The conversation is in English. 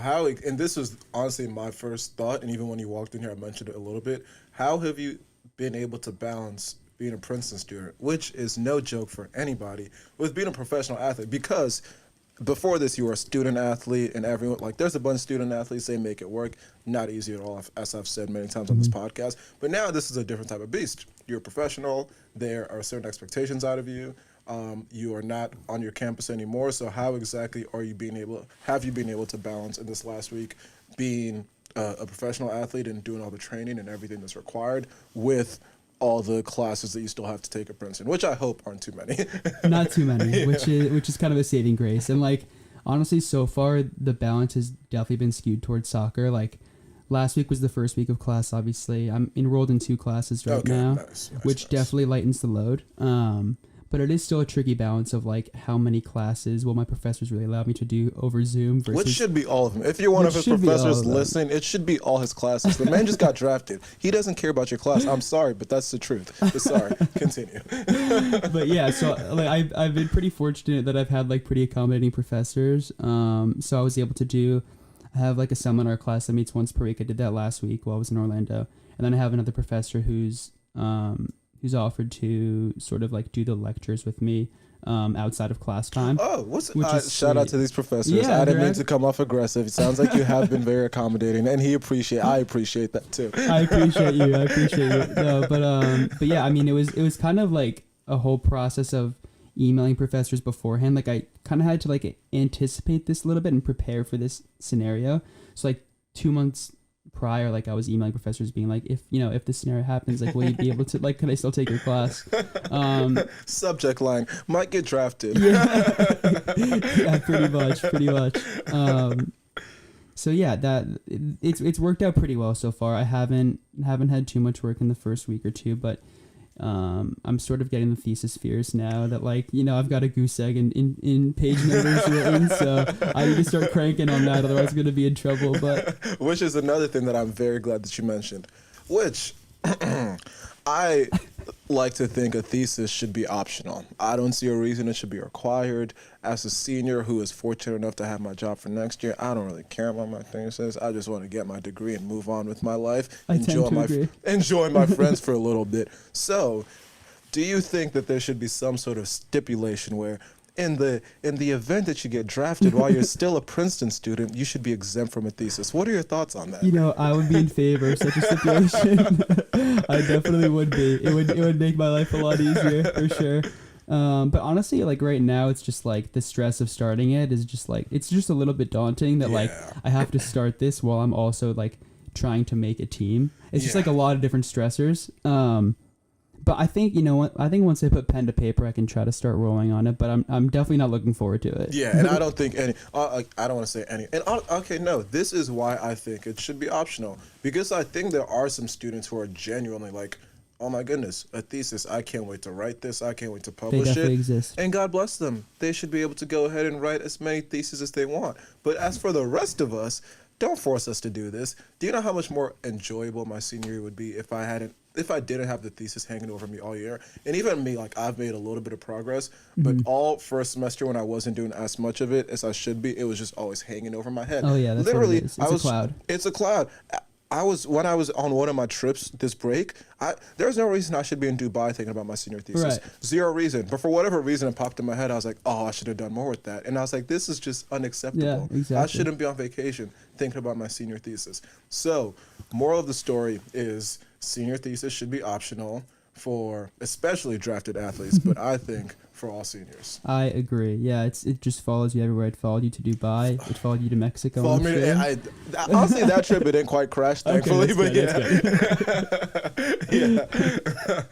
and this was honestly my first thought, and even when you walked in here, I mentioned it a little bit. How have you been able to balance being a Princeton student, which is no joke for anybody, with being a professional athlete? Because before this, you were a student athlete, and everyone, like, there's a bunch of student athletes, they make it work. Not easy at all, as I've said many times on this podcast. But now this is a different type of beast. You're a professional. There are certain expectations out of you. You are not on your campus anymore. So how exactly have you been able to balance in this last week being a professional athlete and doing all the training and everything that's required with all the classes that you still have to take at Princeton, which I hope aren't too many. Not too many, which is kind of a saving grace. And like, honestly, so far the balance has definitely been skewed towards soccer. Like, last week was the first week of class, obviously. I'm enrolled in 2 classes right now, which definitely lightens the load. But it is still a tricky balance of like how many classes will my professors really allow me to do over Zoom versus... Which should be all of them. If you're one of his professors listening, it should be all his classes. The man just got drafted. He doesn't care about your class. I'm sorry, but that's the truth. But sorry, continue. But yeah, so like I've been pretty fortunate that I've had like pretty accommodating professors. So I was able to have like a seminar class that meets once per week. I did that last week while I was in Orlando. And then I have another professor who's offered to sort of like do the lectures with me outside of class time. Oh, shout out to these professors. Yeah, I didn't mean to come off aggressive. It sounds like you have been very accommodating, and I appreciate that too. I appreciate you. No, but yeah, I mean, it was kind of like a whole process of emailing professors beforehand. Like, I kind of had to like anticipate this a little bit and prepare for this scenario. So like 2 months prior, like I was emailing professors being like, if this scenario happens, like, will you be able to, like, can I still take your class? Subject line, might get drafted. Yeah, pretty much. So yeah, it's worked out pretty well so far. I haven't had too much work in the first week or two, but I'm sort of getting the thesis fears now that, like, I've got a goose egg in page numbers written, so I need to start cranking on that, otherwise I'm going to be in trouble. But which is another thing that I'm very glad that you mentioned, which I like to think a thesis should be optional. I don't see a reason it should be required. As a senior who is fortunate enough to have my job for next year, I don't really care about my thesis. I just want to get my degree and move on with my life. Enjoy my friends for a little bit. So, do you think that there should be some sort of stipulation where in the event that you get drafted while you're still a Princeton student, you should be exempt from a thesis? What are your thoughts on that? I would be in favor of such a stipulation. I definitely would be. It would make my life a lot easier, for sure. But honestly, like, right now, it's just like the stress of starting it is just like, it's just a little bit daunting that like I have to start this while I'm also like trying to make a team. It's just like a lot of different stressors. But I think, I think once I put pen to paper, I can try to start rolling on it. But I'm definitely not looking forward to it. Yeah, and I don't think any. I don't want to say any. And okay, no, this is why I think it should be optional, because I think there are some students who are genuinely like, oh my goodness, a thesis! I can't wait to write this. I can't wait to publish it. They definitely exist. And God bless them. They should be able to go ahead and write as many theses as they want. But as for the rest of us, don't force us to do this. Do you know how much more enjoyable my senior year would be if I didn't have the thesis hanging over me all year? And even me, like, I've made a little bit of progress, but all first semester when I wasn't doing as much of it as I should be, it was just always hanging over my head. Oh yeah, that's literally what it is. It's a cloud. It's a cloud. When I was on one of my trips this break, there's no reason I should be in Dubai thinking about my senior thesis. Right. Zero reason. But for whatever reason, it popped in my head. I was like, oh, I should have done more with that. And I was like, this is just unacceptable. Yeah, exactly. I shouldn't be on vacation thinking about my senior thesis. So, moral of the story is senior thesis should be optional for especially drafted athletes, but I think for all seniors. I agree. Yeah, it just follows you everywhere. It followed you to Dubai. It followed you to Mexico. Honestly, that trip, it didn't quite crash, thankfully, okay, but yeah. Yeah.